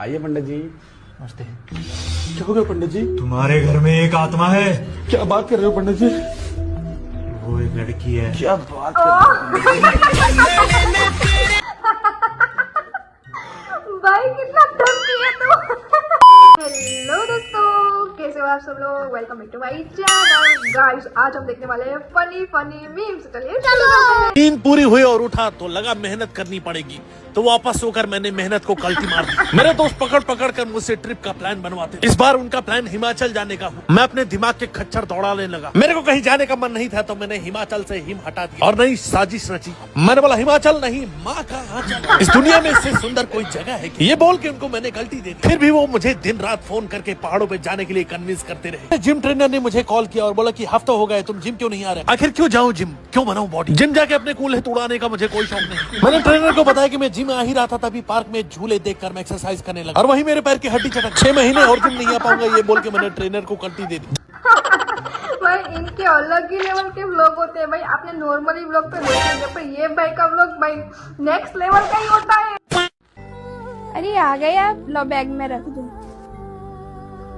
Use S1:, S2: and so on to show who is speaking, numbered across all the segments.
S1: आइए पंडित जी।
S2: नमस्ते।
S1: क्या हो गया पंडित जी?
S2: तुम्हारे घर में एक आत्मा है।
S1: क्या बात कर रहे हो पंडित जी?
S2: वो एक लड़की है।
S1: क्या बात कर रहे हो?
S3: भाई कितना धमकी है तू। हेलो दोस्तों, कैसे हो आप सब लोग? Welcome back to my channel. Guys आज हम देखने वाले हैं फनी मीम्स। चलिए चलो।
S4: नींद पूरी हुई और उठा तो लगा मेहनत करनी पड़ेगी, तो वापस सोकर मैंने मेहनत को कल्टी मार दी। मेरे दोस्त पकड़ पकड़ कर मुझसे ट्रिप का प्लान बनवाते। इस बार उनका प्लान हिमाचल जाने का हुआ। मैं अपने दिमाग के खच्चर दौड़ाने लगा। मेरे को कहीं जाने का मन नहीं था, तो मैंने हिमाचल से हिम हटा दिया और नई साजिश रची। मैंने बोला हिमाचल नहीं, माँ का आंचल। इस दुनिया में इससे सुंदर कोई जगह है क्या? ये बोल के उनको मैंने गलती दे दी। फिर भी वो मुझे दिन रात फोन करके पहाड़ों पे जाने के लिए कन्विंस करते रहे। जिम ट्रेनर ने मुझे कॉल किया और बोला कि हफ्ता हो गया तुम जिम क्यों नहीं आ रहे? आखिर क्यों जाऊं जिम, क्यों बनाऊं बॉडी? जिम जाके अपने कूल्हे उड़ाने का मुझे कोई शौक नहीं। मैंने ट्रेनर को बताया कि मैं जिम आ ही रहा था, तभी पार्क में झूले देखकर मैं एक्सरसाइज करने लगा और वहीं मेरे पैर की हड्डी चटक। 6 महीने और जिम नहीं आ पाऊंगा, ये बोल के मैंने ट्रेनर को कल्टी दे दी।
S3: भाई इनके अलग ही लेवल के व्लॉग होते हैं। भाई आपने नॉर्मली व्लॉग तो देखेंगे, पर ये भाई का व्लॉग भाई नेक्स्ट लेवल का ही होता है।
S5: अरे आ गए आप, लो बैग में रख दूं।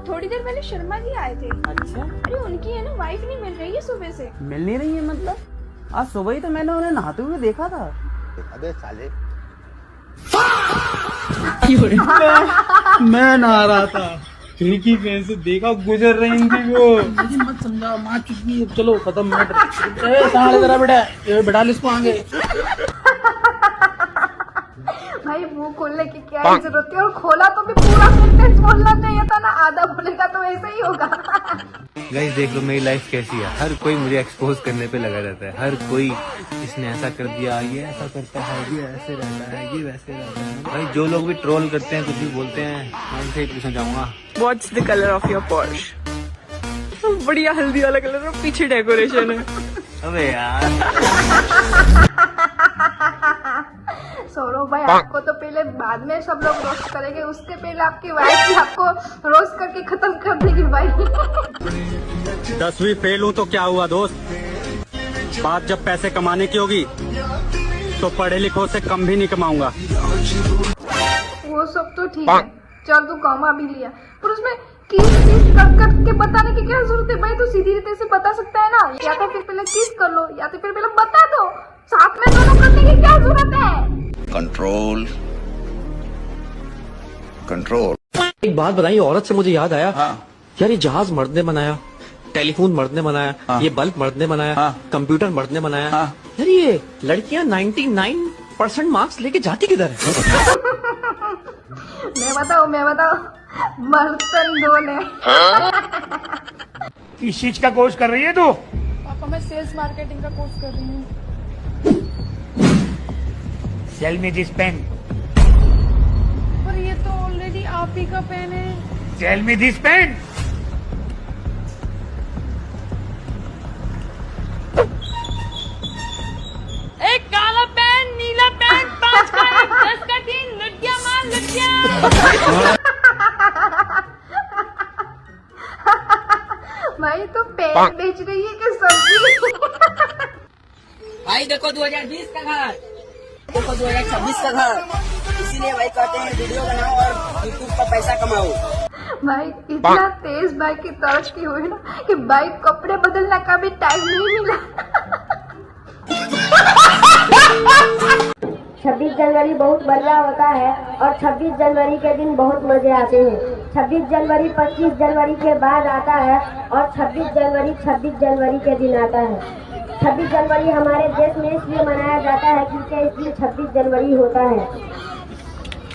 S5: थोड़ी देर पहले शर्मा जी आए थे।
S6: अच्छा,
S5: अरे उनकी है ना वाइफ नहीं मिल रही है सुबह से।
S6: मिल नहीं रही है मतलब? आज सुबह ही तो मैंने उन्हें नहाते हुए देखा था।
S1: अबे साले।
S7: मैं नहा रहा था, खिड़की पे से देखा गुजर रही थी वो।
S6: मुझे मत समझा, माँ चुकी। चलो खत्म मैटर। सांभले जरा बेटा, ये बिठा लो इसको आगे।
S3: भाई मुंह खोलने की क्या जरूरत है, और खोला तो भी पूरा सेंटेंस बोलना चाहिए था ना, आधा बोलेगा तो ऐसा ही होगा।
S8: गाइस देख लो मेरी लाइफ कैसी है। हर कोई मुझे एक्सपोज करने पे लगा रहता है। हर कोई इसने ऐसा कर दिया, ये ऐसा करता है, ये ऐसे रहता है, ये वैसे रहता है। भाई जो लोग भी ट्रोल करते हैं, कुछ भी बोलते हैं, मैं उनसे ही पूछना चाहूंगा,
S9: What's the color of your Porsche? बढ़िया हल्दी वाला कलर और पीछे डेकोरेशन है।
S8: अबे यार।
S3: सौरभ भाई आपको तो पहले बाद में सब लोग रोस्ट करेंगे, उसके पहले आपकी वाइफ भी आपको रोस्ट करके खत्म कर देगी भाई।
S7: 10वीं फेल हूँ तो क्या हुआ दोस्त? बात जब पैसे कमाने की होगी तो पढ़े लिखों से कम भी नहीं कमाऊंगा।
S3: वो सब तो ठीक है, चल तू कमा भी लिया, पर उसमें किस कर के बताने की क्या जरूरत है भाई? तू सीधी रीते से बता सकता है ना, या तो फिर पहले किस कर लो, या तो फिर पहले बता दो। साथ में दोनों करने की क्या जरूरत है?
S1: Control control.
S10: एक बात बताइए, औरत से मुझे याद आया।
S1: हाँ।
S10: यार ये जहाज मर्द ने बनाया, टेलीफोन मर्द ने बनाया,
S1: हाँ।
S10: ये बल्ब मर्द ने बनाया,
S1: हाँ।
S10: कंप्यूटर मर्द ने बनाया।
S1: हाँ।
S10: यार ये लड़कियां 99% मार्क्स लेके जाती किधर है?
S3: मैं बताओ बर्तन धोने।
S7: किस चीज का कोर्स कर रही है तू?
S5: पापा मैं सेल्स मार्केटिंग का कोर्स कर रही हूँ।
S7: Sell me this pen.
S5: पर ये तो ऑलरेडी आप ही का पेन है।
S7: Sell me this pen.
S9: एक काला पेन, नीला पेन, 5 का 1, 10 का 3, लुटिया मार लुटिया।
S3: भाई तो पेन बेच रही है कि सब्जी?
S6: भाई देखो 2020 का घर, देखो 2026 का घर। इसीलिए भाई कहते हैं वीडियो बनाओ और यूट्यूब पर पैसा कमाओ।
S3: भाई इतना तेज भाई की तरक्की हुई ना कि भाई कपड़े बदलने का भी टाइम नहीं मिला।
S11: 26 जनवरी बहुत बढ़िया होता है और 26 जनवरी के दिन बहुत मजे आते हैं। 26 जनवरी 25 जनवरी के बाद आता है और 26 जनवरी के दिन आता है। 26 जनवरी हमारे देश में इसलिए मनाया जाता है क्योंकि इस दिन 26 जनवरी होता है।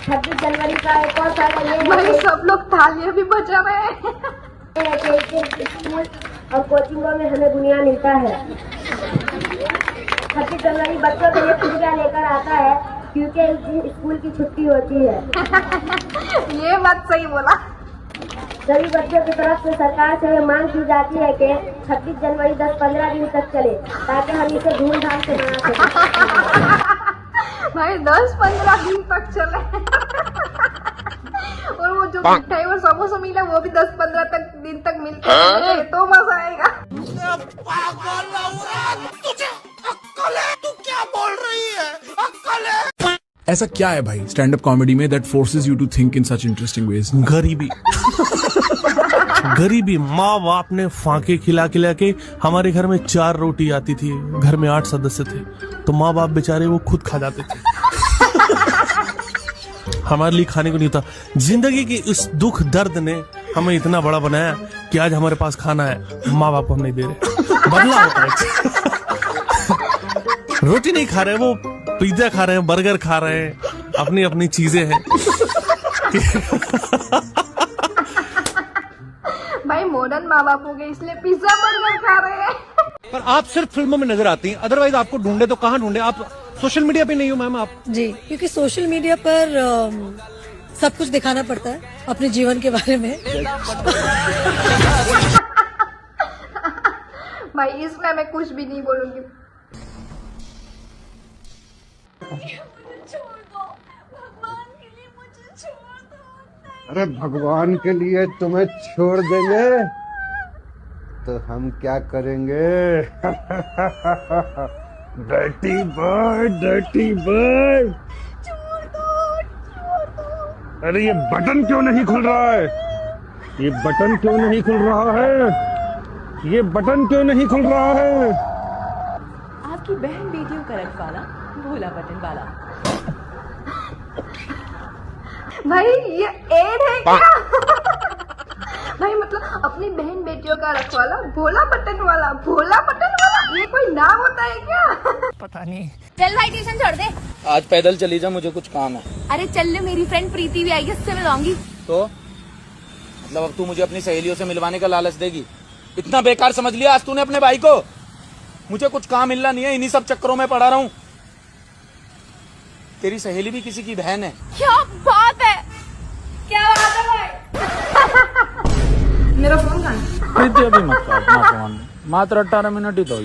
S11: 26 जनवरी का एक और फायदा ये
S3: भाई
S11: है
S3: सब लोग तालियां भी बजा रहे हैं।
S11: कि स्कूल और कोचिंगों में हमें दुनिया मिलता है। 26 जनवरी बच्चों के लिए खुशियाँ लेकर आता है क्योंकि इस दिन स्कूल की छुट्टी होती है।
S3: ये बात सही बोला।
S11: सभी बच्चों की तरफ से सरकार से मांग की जाती है कि 26 जनवरी 10-15 दिन तक चले ताकि हम इसे धूमधाम से मना सकें।
S3: भाई 10-15 दिन तक चले। और वो जो मिठाई और समोसा मिला वो भी 10-15 दिन तक मिलते हैं, तो मजा आएगा।
S4: तुझे अक्कल है? तू क्या बोल रही है? अक्कल है?
S12: ऐसा क्या है भाई स्टैंड अप कॉमेडी में that forces you to think in such interesting ways?
S4: गरीबी। गरीबी। माँ बाप ने फांके खिला खिला के, हमारे घर में 4 रोटी आती थी, घर में 8 सदस्य थे, तो माँ बाप बेचारे वो खुद खा जाते थे। हमारे लिए खाने को नहीं होता। जिंदगी की इस दुख दर्द ने हमें इतना बड़ा बनाया कि आज हमारे पास खाना है, माँ बाप हम नहीं दे रहे। बदला होता है। रोटी नहीं खा रहे, वो पिज्जा खा रहे हैं, बर्गर खा रहे हैं, अपनी अपनी चीजें हैं।
S3: भाई मॉडर्न माँ बाप हो गए इसलिए पिज्जा बर्गर खा रहे हैं।
S10: पर आप सिर्फ फिल्मों में नजर आती हैं, अदरवाइज आपको ढूंढे तो कहाँ ढूंढे? आप सोशल मीडिया पे नहीं हो मैम आप?
S13: जी, क्योंकि सोशल मीडिया पर सब कुछ दिखाना पड़ता है अपने जीवन के बारे में।
S3: भाई इसमें मैं कुछ भी नहीं बोलूंगी।
S14: अरे भगवान के लिए तुम्हें छोड़ देंगे तो हम क्या करेंगे? Dirty boy, dirty boy. अरे ये बटन क्यों नहीं खुल रहा है? ये बटन क्यों नहीं खुल रहा है? ये बटन क्यों नहीं खुल रहा है?
S9: आपकी बहन बेटियों का रखवाला, भोला बटन वाला।
S3: भाई ये एड है क्या? भाई मतलब अपनी बहन बेटियों का रखवाला, भोला बटन वाला, भोला बटन वाला, ये कोई नाम होता है क्या?
S5: पता नहीं। चल भाई ट्यूशन छोड़ दे।
S6: आज पैदल चली जा, मुझे कुछ काम है।
S5: अरे चल ले, मेरी फ्रेंड प्रीति भी आई है, उससे मिलाऊंगी।
S6: तो मतलब अब तू मुझे अपनी सहेलियों से मिलवाने का लालच देगी? इतना बेकार समझ लिया आज तूने अपने भाई को? मुझे कुछ काम मिलना नहीं है, इन्हीं सब चक्करों में पड़ा रहा हूँ। तेरी सहेली भी किसी की बहन है।
S5: क्या बात है, क्या बात है भाई।
S3: मेरा फोन कहाँ है?
S6: प्रीति अभी मत फोन, मात्र 18 मिनट ही तो।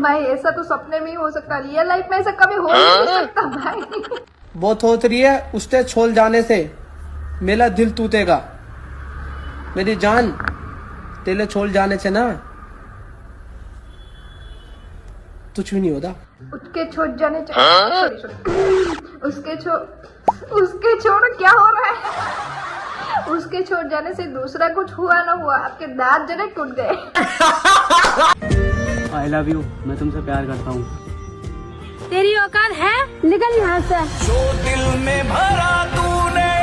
S3: भाई ऐसा तो सपने में ही हो सकता, रियल लाइफ में ऐसा कभी हो नहीं सकता भाई।
S15: बहुत होत रही है उससे छोड़ जाने से मेरा दिल टूटेगा। मेरी जान, तेरे छोड़ जाने से ना कुछ भी नहीं होता।
S3: उसके छोड़ जाने उसके छोड़ क्या हो रहा है? उसके छोड़ जाने से दूसरा कुछ हुआ ना हुआ, आपके दांत जरे टूट गए।
S15: आई लव यू, मैं तुमसे प्यार करता हूँ।
S5: तेरी औकात है? निकल यहाँ से।
S1: जो दिल में भरा तूने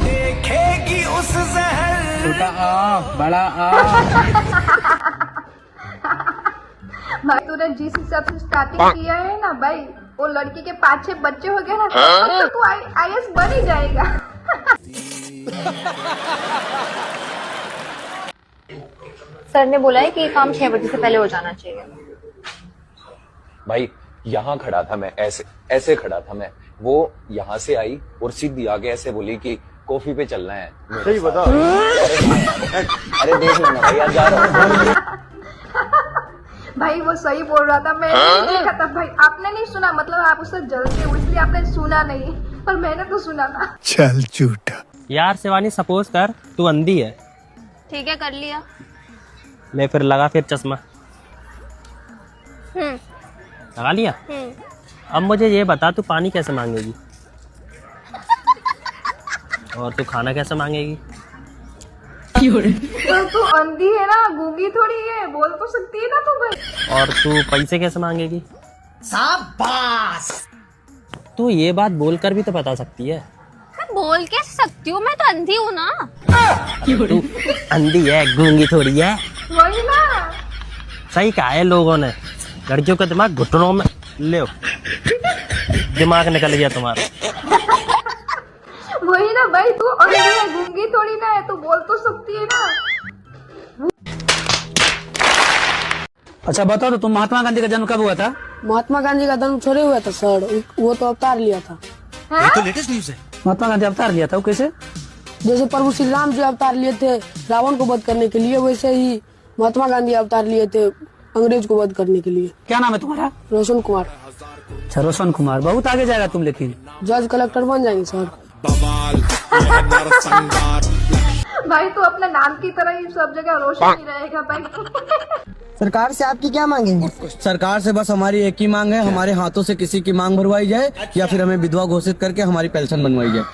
S1: देखेगी उस जहर।
S15: छोटा आ, बड़ा आ।
S3: भाई तूने जिस हिसाब से स्टार्टिंग किया है ना भाई, वो लड़की के 5-6 बच्चे हो गए ना, तो तू IAS बन ही जाएगा।
S16: सर ने बोला है कि ये काम 6 बजे से पहले हो जाना चाहिए।
S17: भाई यहाँ खड़ा था मैं, ऐसे खड़ा था मैं, वो यहाँ से आई और सीधी आगे ऐसे बोली कि कॉफी पे चलना है।
S14: सही बता।
S17: अरे देख लेना भाई, आज जा रहा हूँ।
S3: भाई वो सही बोल रहा था, मैंने नहीं देखा था भाई। आपने नहीं सुना, मतलब आप उससे जलते हो इसलिए आपने सुना नहीं, पर मैंने तो सुना था।
S14: चल झूठा।
S18: यार शिवानी, सपोज कर तू अंधी है।
S16: ठीक है, कर लिया।
S18: ले फिर लगा फिर चश्मा। लगा लिया। अब मुझे ये बता, तू पानी कैसे मांगेगी और तू खाना कैसे मांगेगी?
S3: तो तू अंधी है ना, गूंगी थोड़ी है, बोल तो सकती है ना तू भाई।
S18: और तू पैसे कैसे मांगेगी?
S1: शाबाश।
S18: तू ये बात बोलकर भी तो बता सकती है।
S16: मैं बोल कैसे सकती हूँ, मैं तो अंधी हूँ ना।
S18: तू अंधी है, गूंगी थोड़ी है।
S3: वही ना।
S18: सही कहा है लोगों ने, लड़कियों का दिमाग घुटनों में ले। दिमाग निकल गया तुम्हारा।
S3: वही ना भाई, तू अंधी है, गूंगी थोड़ी ना है, तू बोल तो सकती है ना।
S15: अच्छा बताओ, तो तुम महात्मा गांधी का जन्म कब हुआ था? महात्मा गांधी का जन्म छोड़े हुआ था सर, वो तो अवतार लिया था।
S18: ये तो लेटेस्ट न्यूज है।
S15: महात्मा गांधी अवतार लिया था, वो कैसे? जैसे प्रभु श्री राम जी अवतार लिए थे रावण को वध करने के लिए, वैसे ही महात्मा गांधी अवतार लिए थे अंग्रेज को वध करने के लिए। क्या नाम है तुम्हारा? रोशन कुमार। अच्छा रोशन कुमार, बहुत आगे जाएगा तुम, लेकिन जज कलेक्टर बन जाएंगे सर।
S3: भाई तू अपने नाम की तरह ही सब जगह रोशन ही रहेगा भाई।
S6: सरकार से आपकी क्या मांग है? सरकार से बस हमारी एक ही मांग है, हमारे हाथों से किसी की मांग भरवाई जाए या फिर हमें विधवा घोषित करके हमारी पेंशन बनवाई जाए।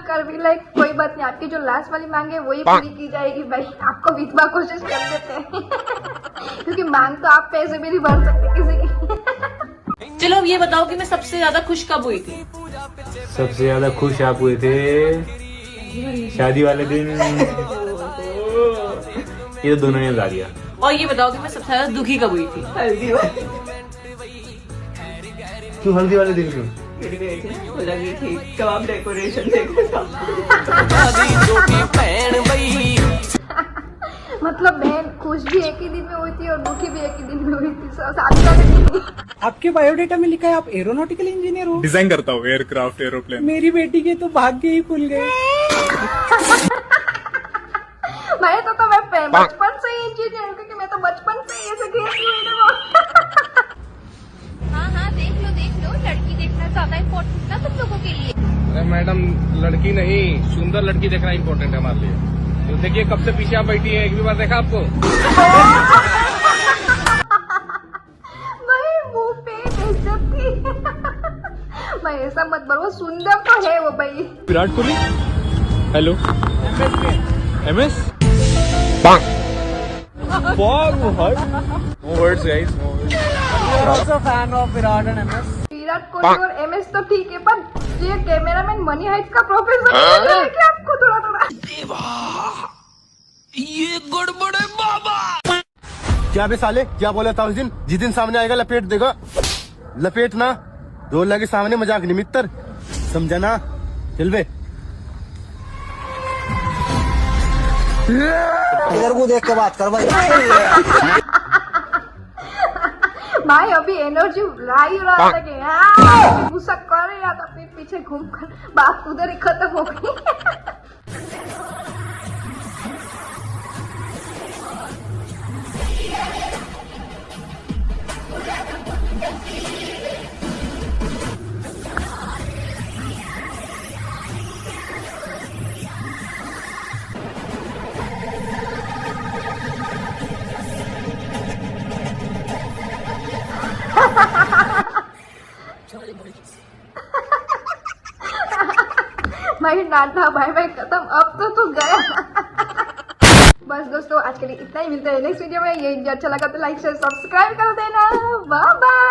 S3: कर भी लाइक कोई बात नहीं, आपकी जो लास्ट वाली मांग है वही पूरी की जाएगी भाई, आपको विधवा कोशिश कर देते हैं क्योंकि मांग तो आप पैसे भी नहीं भर सकते किसी की।
S9: चलो अब ये बताओ कि मैं सबसे ज्यादा खुश कब हुई थी?
S8: सबसे ज्यादा खुश आप हुए थे शादी वाले दिन। ये तो दोनों ने बता दिया।
S9: और ये बताओ कि मैं सबसे ज्यादा दुखी कब हुई थी?
S8: क्यों हल्दी वाले दिन क्यों?
S9: कबाब डेकोरेशन
S3: मतलब बहन खुश भी एक ही दिन में हुई थी और दुखी भी एक ही दिन में हुई थी, शादी वाले दिन।
S6: आपके बायोडेटा में लिखा है आप एरोनॉटिकल इंजीनियर हो।
S10: डिजाइन करता हूँ एयरक्राफ्ट एरोप्लेन।
S6: मेरी बेटी के तो भाग्य ही खुल गए।
S3: मैं तो मैं बचपन से ही इंजीनियर हूँ क्योंकि मैं तो बचपन से ही ऐसे खेलती हुई ना।
S16: हाँ देख लो लड़की देखना ज्यादा इम्पोर्टेंट ना तुम लोगों के लिए।
S14: अरे मैडम लड़की नहीं सुंदर लड़की देखना इम्पोर्टेंट है हमारे लिए। तो देखिए कब से पीछे आप बैठी है, एक भी बार देखा आपको?
S3: भाई मुंह पे बेइज्जती। भाई ऐसा मत बोलो, सुंदर तो है वो भाई।
S10: विराट कोहली। हेलो MS
S3: विराट कोहली और MS तो ठीक है, पर ये कैमरामैन मनी हाइट्स का प्रोफेसर है क्या आपको थोड़ा
S1: ये गड़बड़ है बाबा।
S19: क्या बे साले क्या बोला था उस दिन? जिस दिन सामने आएगा लपेट देगा। लपेट ना, दो लगे सामने मजाक नहीं मित्र, समझा ना? चल बे।
S6: इधर को देख के बात कर भाई।
S3: भाई अभी एनर्जी ला ही रहा था कि गुस्सा कर रहा था, फिर पीछे घूम कर बात उधर ही खत्म हो गई। भाई नाटा भाई खत्म, अब तो तू गया। बस दोस्तों आज के लिए इतना ही, मिलते हैं नेक्स्ट वीडियो में। ये वीडियो अच्छा लगा तो लाइक शेयर सब्सक्राइब कर देना। Bye bye.